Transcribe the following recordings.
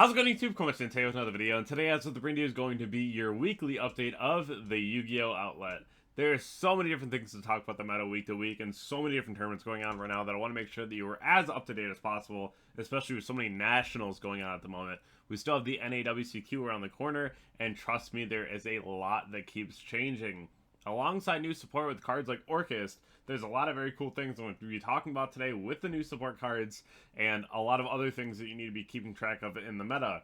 How's it going, YouTube? Coming today with another video, and today, as with the video, is going to be your weekly update of the Yu-Gi-Oh outlet. There's so many different things to talk about the meta week to week, and so many different tournaments going on right now that I want to make sure that you are as up to date as possible, especially with so many nationals going on at the moment. We still have the NAWCQ around the corner, and trust me, there is a lot that keeps changing. Alongside new support with cards like Orcust, there's a lot of very cool things I'm going to be talking about today with the new support cards, and a lot of other things that you need to be keeping track of in the meta.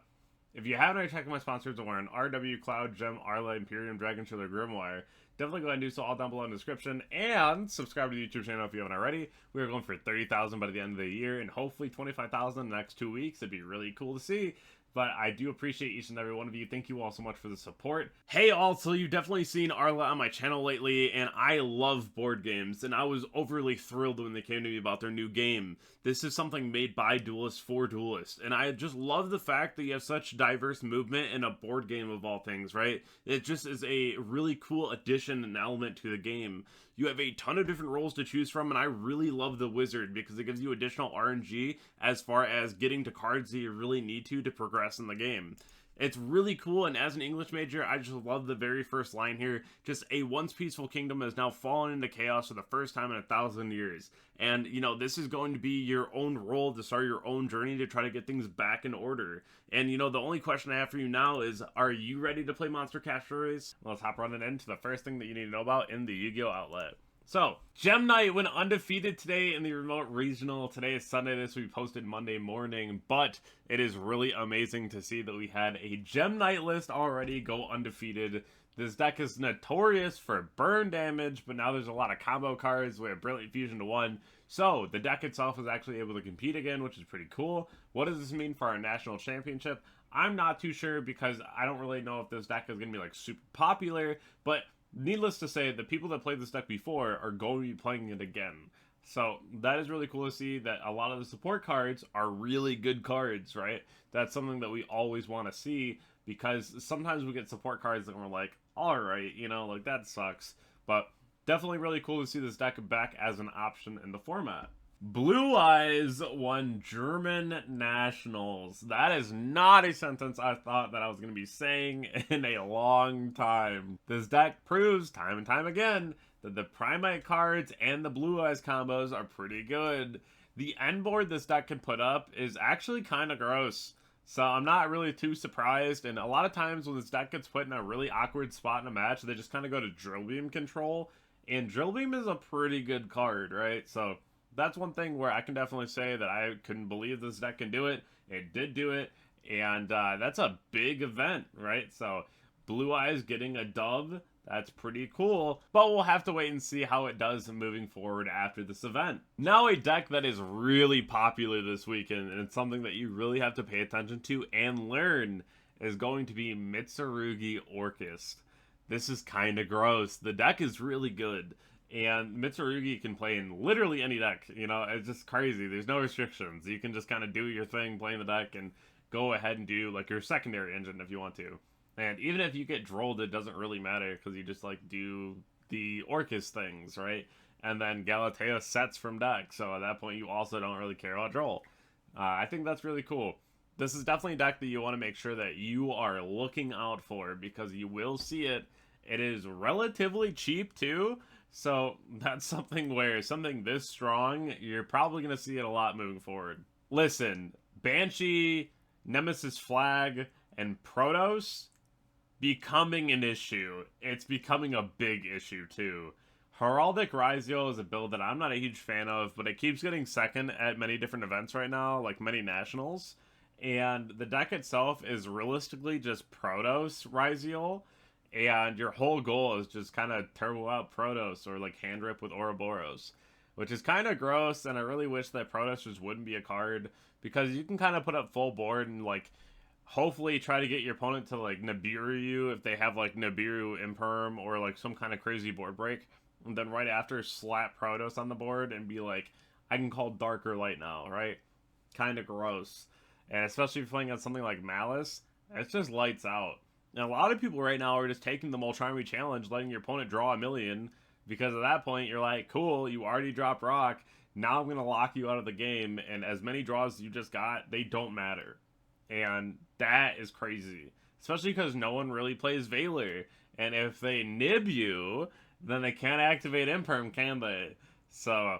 If you haven't already checked out my sponsors or on RW, Cloud, Gem, Arla, Imperium, Dragonshield, or Grimoire, definitely go ahead and do so all down below in the description, and subscribe to the YouTube channel if you haven't already. We are going for 30,000 by the end of the year, and hopefully 25,000 in the next 2 weeks. It'd be really cool to see. But I do appreciate each and every one of you. Thank you all so much for the support. Hey, also, you've definitely seen Arla on my channel lately, and I love board games, and I was overly thrilled when they came to me about their new game. This is something made by Duelists for Duelists, and I just love the fact that you have such diverse movement in a board game of all things, right? It just is a really cool addition and element to the game. You have a ton of different roles to choose from, and I really love the Wizard because it gives you additional RNG as far as getting to cards that you really need to progress in the game. It's really cool, and as an English major, I just love the very first line here. Just a once peaceful kingdom has now fallen into chaos for the first time in 1,000 years. And, you know, this is going to be your own role to start your own journey to try to get things back in order. And, you know, the only question I have for you now is, are you ready to play Monster Cash Race? Well, let's hop running into the first thing that you need to know about in the Yu-Gi-Oh outlet. So, Gem-Knight went undefeated today in the remote regional. Today is Sunday. This will be posted Monday morning, but it is really amazing to see that we had a Gem-Knight list already go undefeated. This deck is notorious for burn damage, but now there's a lot of combo cards. We have Brilliant Fusion to 1. So, the deck itself is actually able to compete again, which is pretty cool. What does this mean for our national championship? I'm not too sure because I don't really know if this deck is going to be like super popular, but needless to say, the people that played this deck before are going to be playing it again. So that is really cool to see that a lot of the support cards are really good cards, right? That's something that we always want to see because sometimes we get support cards that we're like, alright, you know, like that sucks. But definitely really cool to see this deck back as an option in the format. Blue Eyes won German Nationals. That is not a sentence I thought that I was going to be saying in a long time. This deck proves time and time again that the Primite cards and the Blue Eyes combos are pretty good. The end board this deck can put up is actually kind of gross. So I'm not really too surprised, and a lot of times when this deck gets put in a really awkward spot in a match, they just kind of go to Drill Beam control, and Drill Beam is a pretty good card, right? So that's one thing where I can definitely say that I couldn't believe this deck can do it. It did do it, and that's a big event, right? So Blue Eyes getting a dub, that's pretty cool, but we'll have to wait and see how it does moving forward after this event. Now, a deck that is really popular this weekend, and it's something that you really have to pay attention to and learn, is going to be Mitsu Orcust. This is kind of gross. The deck is really good, and Mitsu can play in literally any deck. You know, it's just crazy. There's no restrictions. You can just kind of do your thing playing the deck and go ahead and do like your secondary engine if you want to. And even if you get drolled, it doesn't really matter because you just like do the Orcust things, right? And then Galatea sets from deck, so at that point you also don't really care about droll. I think that's really cool. This is definitely a deck that you want to make sure that you are looking out for because you will see it. It is relatively cheap too, so that's something where something this strong, you're probably going to see it a lot moving forward. Listen, Banshee, Nemesis Flag, and Protos becoming an issue. It's becoming a big issue too. Heraldic Riw is a build that I'm not a huge fan of, but it keeps getting second at many different events right now, like many nationals. And the deck itself is realistically just Protos Riw, and your whole goal is just kind of turbo out Protos or like hand rip with Ouroboros, which is kind of gross, and I really wish that Protos just wouldn't be a card because you can kind of put up full board and like hopefully try to get your opponent to like Nibiru you if they have like Nibiru Imperm or like some kind of crazy board break, and then right after slap Protos on the board and be like, I can call dark or light now, right? Kind of gross. And especially if you're playing on something like Malice, it's just lights out. And a lot of people right now are just taking the Molcharmi challenge, letting your opponent draw a million, because at that point you're like, cool, you already dropped rock, now I'm going to lock you out of the game, and as many draws as you just got, they don't matter. And that is crazy. Especially because no one really plays Valor. And if they nib you, then they can't activate Imperm, can they? So,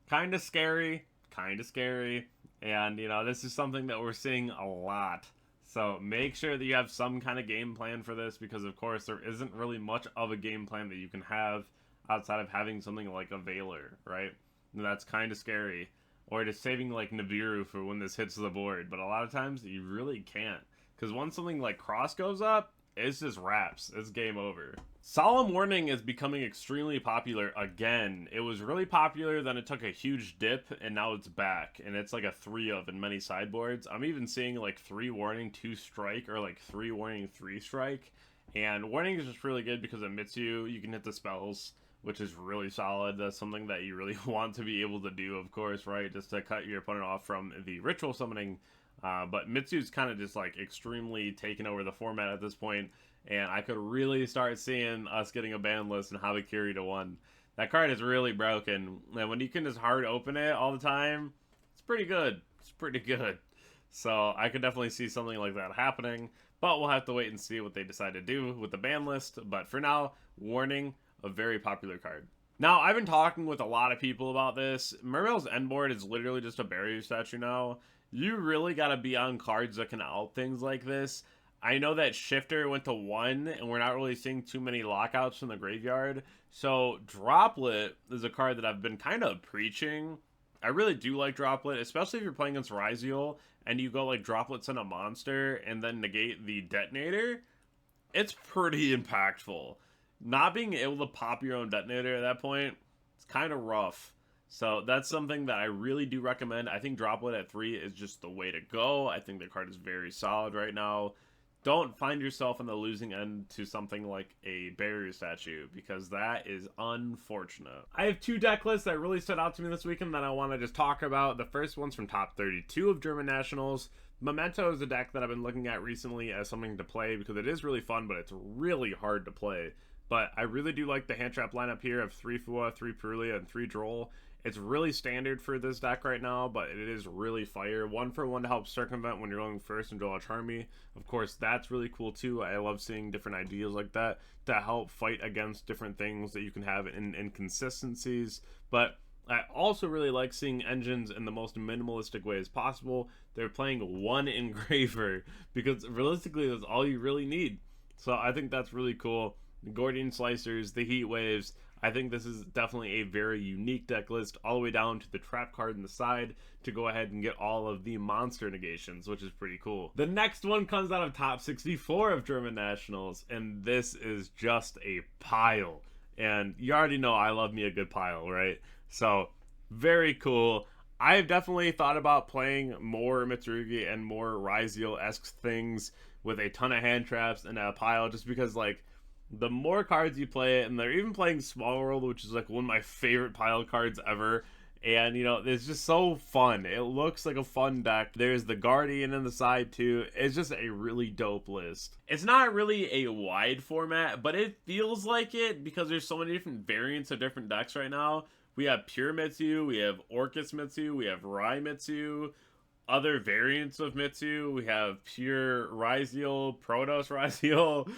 kind of scary. Kind of scary. And, you know, this is something that we're seeing a lot. So, make sure that you have some kind of game plan for this, because, of course, there isn't really much of a game plan that you can have outside of having something like a Valor, right? And that's kind of scary. Or just saving, like, Nibiru for when this hits the board. But a lot of times, you really can't. Because once something like Cross goes up, it's just wraps. It's game over. Solemn Warning is becoming extremely popular again. It was really popular, then it took a huge dip, and now it's back. And it's like a 3 of in many sideboards. I'm even seeing like 3 Warning, 2 Strike, or like 3 Warning, 3 Strike. And Warning is just really good because of Mitsu. You can hit the spells, which is really solid. That's something that you really want to be able to do, of course, right? Just to cut your opponent off from the ritual summoning. But Mitsu's kind of just like extremely taken over the format at this point, and I could really start seeing us getting a ban list and Habakiri to 1. That card is really broken, and when you can just hard open it all the time, it's pretty good. It's pretty good. So I could definitely see something like that happening, but we'll have to wait and see what they decide to do with the ban list. But for now, Warning, a very popular card. Now, I've been talking with a lot of people about this. Mermail's Endboard is literally just a barrier statue now. You really gotta be on cards that can out things like this. I know that Shifter went to 1, and we're not really seeing too many lockouts from the graveyard. So, Droplet is a card that I've been kind of preaching. I really do like Droplet, especially if you're playing against Riziel, and you go like Droplets in a monster, and then negate the Detonator. It's pretty impactful. Not being able to pop your own Detonator at that point, it's kind of rough. So that's something that I really do recommend. I think Droplet at 3 is just the way to go. I think the card is very solid right now. Don't find yourself on the losing end to something like a barrier statue, because that is unfortunate. I have 2 deck lists that really stood out to me this weekend that I want to just talk about. The first one's from top 32 of German Nationals. Memento is a deck that I've been looking at recently as something to play because it is really fun, but it's really hard to play. But I really do like the hand trap lineup here of 3 Fua, 3 Perulia, and 3 Droll. It's really standard for this deck right now, but it is really fire. 1 for 1 to help circumvent when you're going first and draw a Charmy. Of course, that's really cool too. I love seeing different ideas like that to help fight against different things that you can have in inconsistencies. But I also really like seeing engines in the most minimalistic way as possible. They're playing 1 Engraver because realistically that's all you really need. So I think that's really cool. The Gordian Slicers, the Heat Waves. I think this is definitely a very unique deck list, all the way down to the trap card in the side to go ahead and get all of the monster negations, which is pretty cool. The next one comes out of top 64 of German Nationals, and this is just a pile. And you already know I love me a good pile, right? So, very cool. I've definitely thought about playing more Mitsurugi and more Riziel-esque things with a ton of hand traps and a pile, just because, like, the more cards you play, and they're even playing Small World, which is like one of my favorite pile cards ever, and you know, it's just so fun. It looks like a fun deck. There's the Guardian in the side too. It's just a really dope list. It's not really a wide format, but it feels like it because there's so many different variants of different decks right now. We have Pure Mitsu, we have Orcust Mitsu, we have Rai Mitsu, other variants of Mitsu. We have Pure Riziel, Protos Riziel,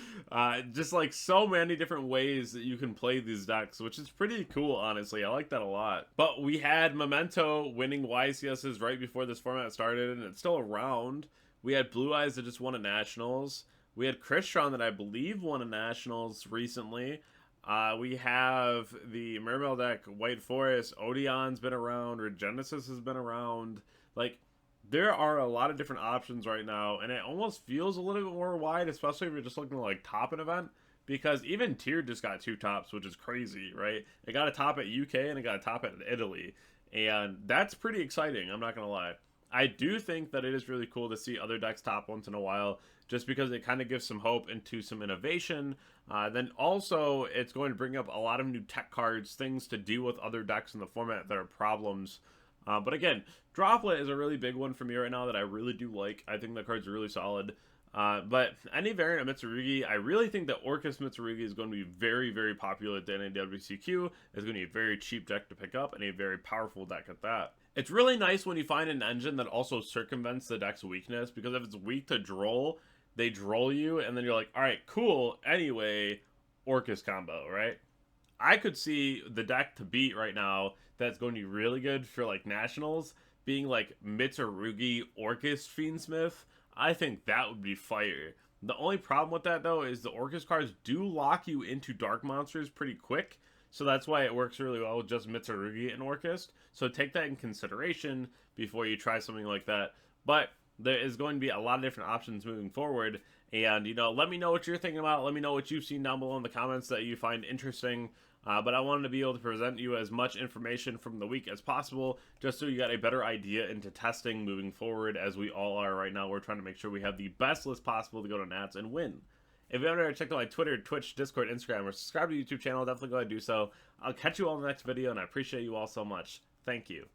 just like so many different ways that you can play these decks, which is pretty cool, honestly. I like that a lot. But we had Memento winning YCSs right before this format started, and it's still around. We had Blue Eyes that just won a Nationals. We had Crystron that I believe won a Nationals recently. We have the Mermail deck, White Forest, Odeon's been around, Regenesis has been around. Like, there are a lot of different options right now, and it almost feels a little bit more wide, especially if you're just looking to like top an event, because even Tier just got 2 tops, which is crazy, right? It got a top at UK and it got a top at Italy, and that's pretty exciting, I'm not gonna lie. I do think that it is really cool to see other decks top once in a while, just because it kind of gives some hope into some innovation. Then also, it's going to bring up a lot of new tech cards, things to do with other decks in the format that are problems. But again, Droplet is a really big one for me right now that I really do like. I think the cards are really solid. But any variant of Mitsurugi, I really think that Orcust Mitsurugi is going to be very, very popular at the NAWCQ. It's going to be a very cheap deck to pick up and a very powerful deck at that. It's really nice when you find an engine that also circumvents the deck's weakness, because if it's weak to droll, they droll you, and then you're like, alright, cool, anyway, Orcust combo, right? I could see the deck to beat right now that's going to be really good for like nationals being like Mitsurugi Orcust Fiendsmith. I think that would be fire. The only problem with that though is the Orcust cards do lock you into dark monsters pretty quick. So that's why it works really well with just Mitsurugi and Orcust. So take that in consideration before you try something like that. But there is going to be a lot of different options moving forward. And, you know, let me know what you're thinking about. Let me know what you've seen down below in the comments that you find interesting. But I wanted to be able to present you as much information from the week as possible, just so you got a better idea into testing moving forward, as we all are right now. We're trying to make sure we have the best list possible to go to Nats and win. If you haven't already checked out my Twitter, Twitch, Discord, Instagram, or subscribe to the YouTube channel, definitely go ahead and do so. I'll catch you all in the next video, and I appreciate you all so much. Thank you.